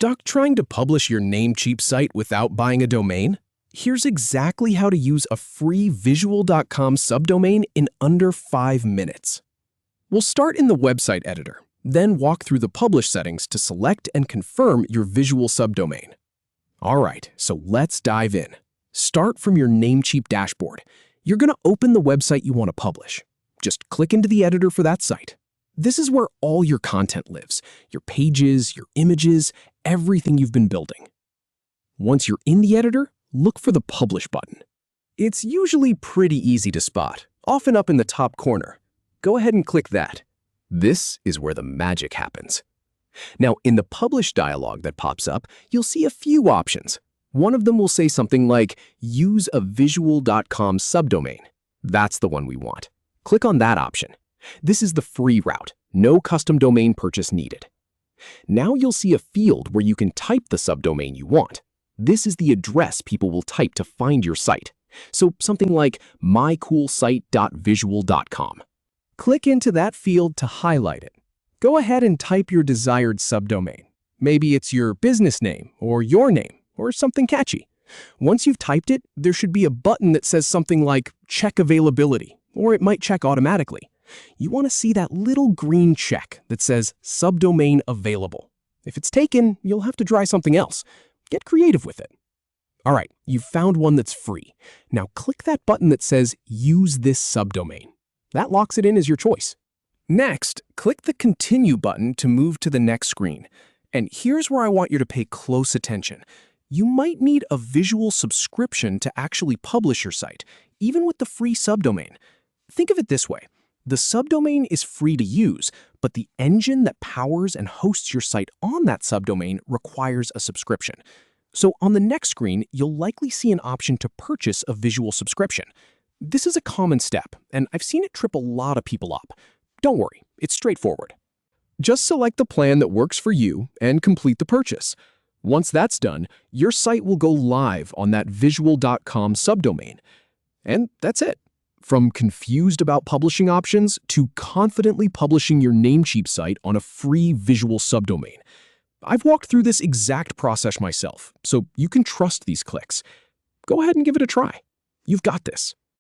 Stuck trying to publish your Namecheap site without buying a domain? Here's exactly how to use a free visual.com subdomain in under 5 minutes. We'll start in the website editor, then walk through the publish settings to select and confirm your visual subdomain. All right, so let's dive in. Start from your Namecheap dashboard. You're going to open the website you want to publish. Just click into the editor for that site. This is where all your content lives, your pages, your images, everything you've been building. Once you're in the editor, look for the Publish button. It's usually pretty easy to spot, often up in the top corner. Go ahead and click that. This is where the magic happens. Now, in the Publish dialog that pops up, you'll see a few options. One of them will say something like, Use a visual.com subdomain. That's the one we want. Click on that option. This is the free route, no custom domain purchase needed. Now you'll see a field where you can type the subdomain you want. This is the address people will type to find your site. So something like mycoolsite.visual.com. Click into that field to highlight it. Go ahead and type your desired subdomain. Maybe it's your business name or your name or something catchy. Once you've typed it, there should be a button that says something like Check Availability, or it might check automatically. You want to see that little green check that says Subdomain Available. If it's taken, you'll have to try something else. Get creative with it. All right, you've found one that's free. Now click that button that says Use this subdomain. That locks it in as your choice. Next, click the Continue button to move to the next screen. And here's where I want you to pay close attention. You might need a visual subscription to actually publish your site, even with the free subdomain. Think of it this way. The subdomain is free to use, but the engine that powers and hosts your site on that subdomain requires a subscription. So on the next screen, you'll likely see an option to purchase a visual subscription. This is a common step, and I've seen it trip a lot of people up. Don't worry, it's straightforward. Just select the plan that works for you and complete the purchase. Once that's done, your site will go live on that visual.com subdomain. And that's it. From confused about publishing options to confidently publishing your Namecheap site on a free visual subdomain. I've walked through this exact process myself, so you can trust these clicks. Go ahead and give it a try. You've got this.